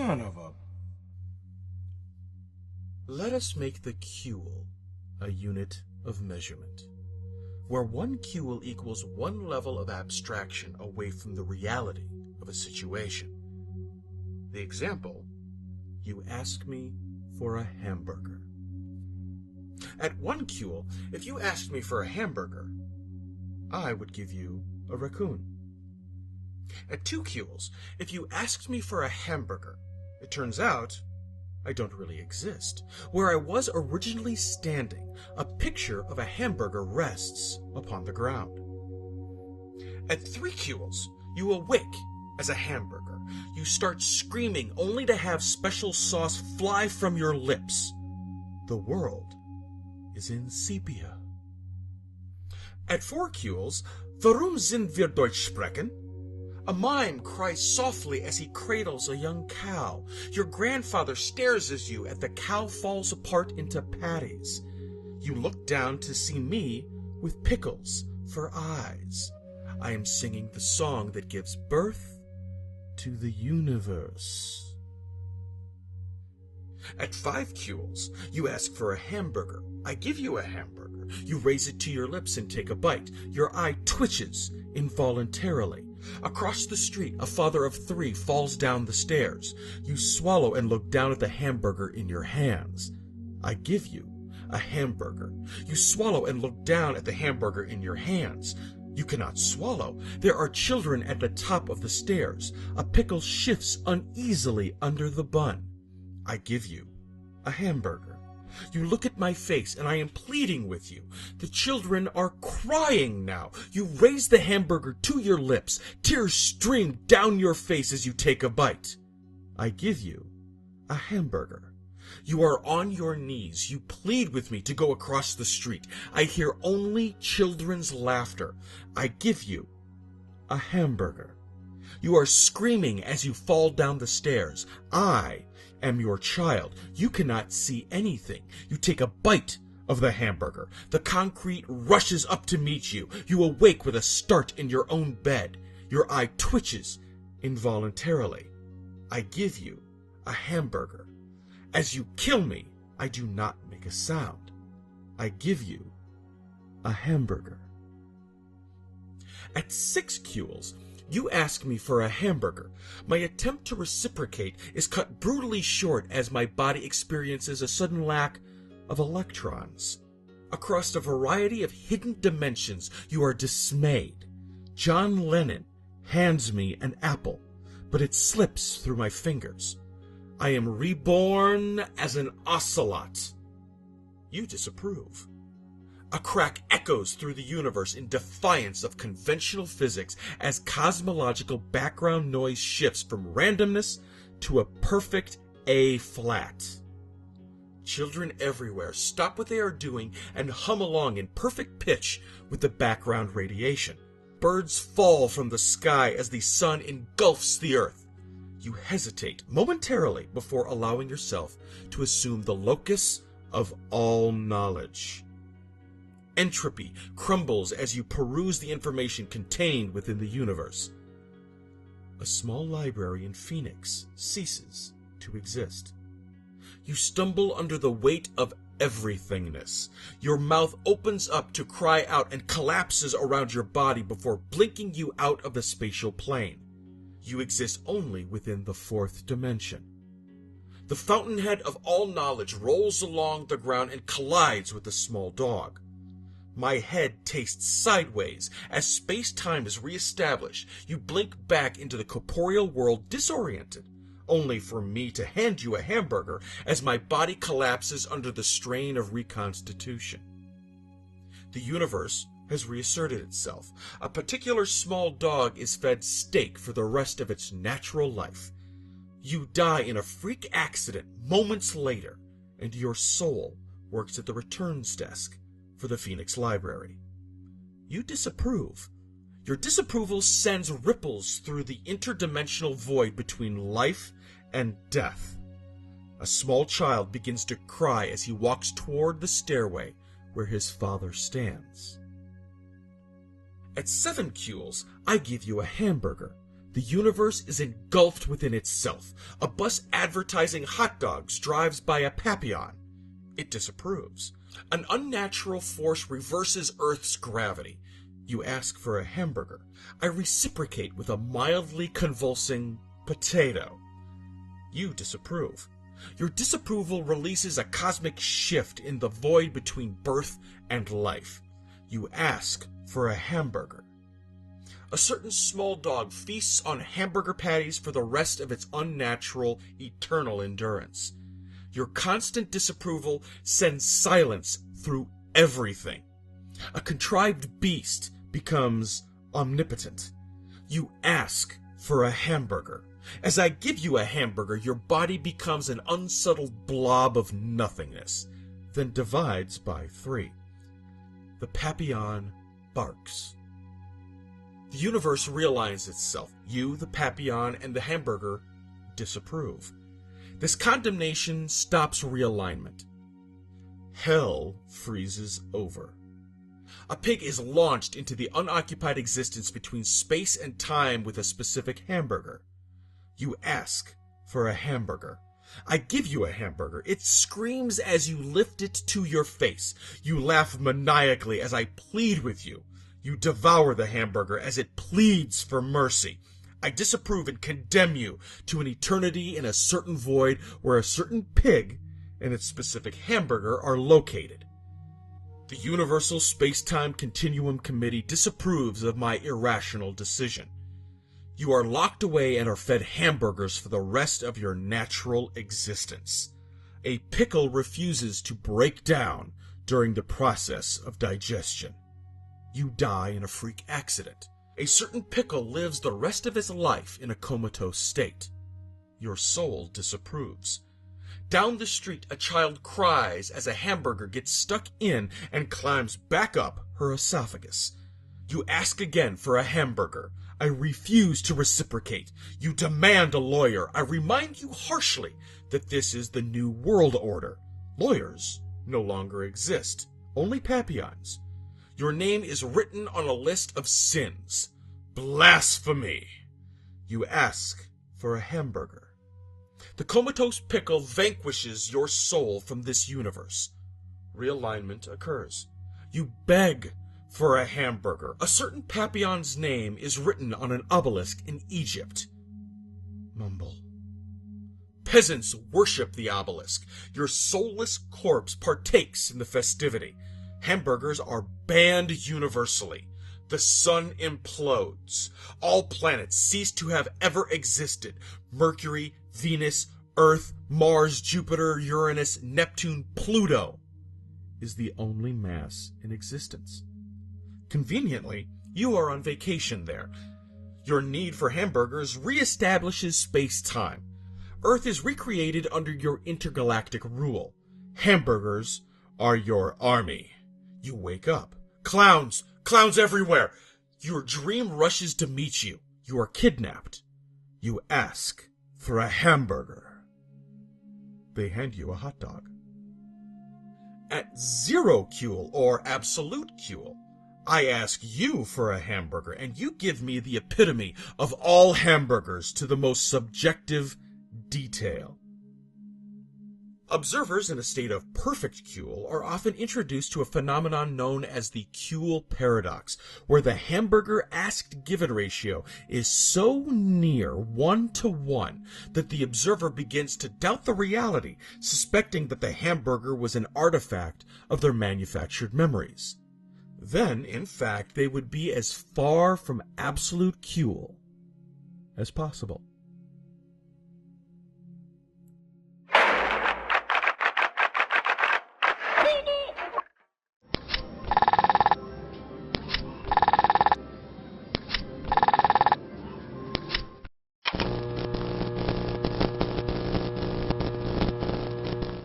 son of a... Let us make the cuil a unit of measurement, where one cuil equals one level of abstraction away from the reality of a situation. The example, you ask me for a hamburger. At one cuil, if you asked me for a hamburger, I would give you a raccoon. At 2 cuils, if you asked me for a hamburger, it turns out I don't really exist. Where I was originally standing, a picture of a hamburger rests upon the ground. At 3 cuils, you awake as a hamburger. You start screaming only to have special sauce fly from your lips. The world is in sepia. At 4 cuils, warum sind wir Deutsch sprechen? A mime cries softly as he cradles a young cow. Your grandfather stares as you the cow falls apart into patties. You look down to see me with pickles for eyes. I am singing the song that gives birth to the universe. At 5 cuils, you ask for a hamburger. I give you a hamburger. You raise it to your lips and take a bite. Your eye twitches involuntarily. Across the street, a father of 3 falls down the stairs. You swallow and look down at the hamburger in your hands. I give you a hamburger. You swallow and look down at the hamburger in your hands. You cannot swallow. There are children at the top of the stairs. A pickle shifts uneasily under the bun. I give you a hamburger. You look at my face, and I am pleading with you. The children are crying now. You raise the hamburger to your lips. Tears stream down your face as you take a bite. I give you a hamburger. You are on your knees. You plead with me to go across the street. I hear only children's laughter. I give you a hamburger. You are screaming as you fall down the stairs. I am your child. You cannot see anything. You take a bite of the hamburger. The concrete rushes up to meet you. You awake with a start in your own bed. Your eye twitches involuntarily. I give you a hamburger. As you kill me, I do not make a sound. I give you a hamburger. At 6 cuils, you ask me for a hamburger. My attempt to reciprocate is cut brutally short as my body experiences a sudden lack of electrons. Across a variety of hidden dimensions, you are dismayed. John Lennon hands me an apple, but it slips through my fingers. I am reborn as an ocelot. You disapprove. A crack echoes through the universe in defiance of conventional physics as cosmological background noise shifts from randomness to a perfect A-flat. Children everywhere stop what they are doing and hum along in perfect pitch with the background radiation. Birds fall from the sky as the sun engulfs the earth. You hesitate momentarily before allowing yourself to assume the locus of all knowledge. Entropy crumbles as you peruse the information contained within the universe. A small library in Phoenix ceases to exist. You stumble under the weight of everythingness. Your mouth opens up to cry out and collapses around your body before blinking you out of the spatial plane. You exist only within the 4th dimension. The fountainhead of all knowledge rolls along the ground and collides with the small dog. My head tastes sideways. As space-time is reestablished, you blink back into the corporeal world disoriented, only for me to hand you a hamburger as my body collapses under the strain of reconstitution. The universe has reasserted itself. A particular small dog is fed steak for the rest of its natural life. You die in a freak accident moments later, and your soul works at the returns desk for the Phoenix Library. You disapprove. Your disapproval sends ripples through the interdimensional void between life and death. A small child begins to cry as he walks toward the stairway where his father stands. At 7 cuils, I give you a hamburger. The The universe is engulfed within itself. A bus advertising hot dogs drives by a papillon. It disapproves. An unnatural force reverses Earth's gravity. You ask for a hamburger. I reciprocate with a mildly convulsing potato. You disapprove. Your disapproval releases a cosmic shift in the void between birth and life. You ask for a hamburger. A certain small dog feasts on hamburger patties for the rest of its unnatural, eternal endurance. Your constant disapproval sends silence through everything. A contrived beast becomes omnipotent. You ask for a hamburger. As I give you a hamburger, your body becomes an unsettled blob of nothingness, then divides by 3. The papillon barks. The universe realigns itself. You, the papillon, and the hamburger disapprove. This condemnation stops realignment. Hell freezes over. A pig is launched into the unoccupied existence between space and time with a specific hamburger. You ask for a hamburger. I give you a hamburger. It screams as you lift it to your face. You laugh maniacally as I plead with you. You devour the hamburger as it pleads for mercy. I disapprove and condemn you to an eternity in a certain void where a certain pig and its specific hamburger are located. The Universal Space-Time Continuum Committee disapproves of my irrational decision. You are locked away and are fed hamburgers for the rest of your natural existence. A pickle refuses to break down during the process of digestion. You die in a freak accident. A certain pickle lives the rest of his life in a comatose state. Your soul disapproves. Down the street, a child cries as a hamburger gets stuck in and climbs back up her esophagus. You ask again for a hamburger. I refuse to reciprocate. You demand a lawyer. I remind you harshly that this is the New World Order. Lawyers no longer exist, only papillons. Your name is written on a list of sins. Blasphemy! You ask for a hamburger. The comatose pickle vanquishes your soul from this universe. Realignment occurs. You beg for a hamburger. A certain papillon's name is written on an obelisk in Egypt. Mumble. Peasants worship the obelisk. Your soulless corpse partakes in the festivity. Hamburgers are banned universally. The sun implodes. All planets cease to have ever existed. Mercury, Venus, Earth, Mars, Jupiter, Uranus, Neptune, Pluto is the only mass in existence. Conveniently, you are on vacation there. Your need for hamburgers reestablishes space-time. Earth is recreated under your intergalactic rule. Hamburgers are your army. You wake up. Clowns! Clowns everywhere! Your dream rushes to meet you. You are kidnapped. You ask for a hamburger. They hand you a hot dog. At 0 Cuil, or absolute Cuil, I ask you for a hamburger, and you give me the epitome of all hamburgers to the most subjective detail. Observers in a state of perfect Cuil are often introduced to a phenomenon known as the Cuil paradox, where the hamburger asked-given ratio is so near 1-to-1 that the observer begins to doubt the reality, suspecting that the hamburger was an artifact of their manufactured memories. Then, in fact, they would be as far from absolute Cuil as possible.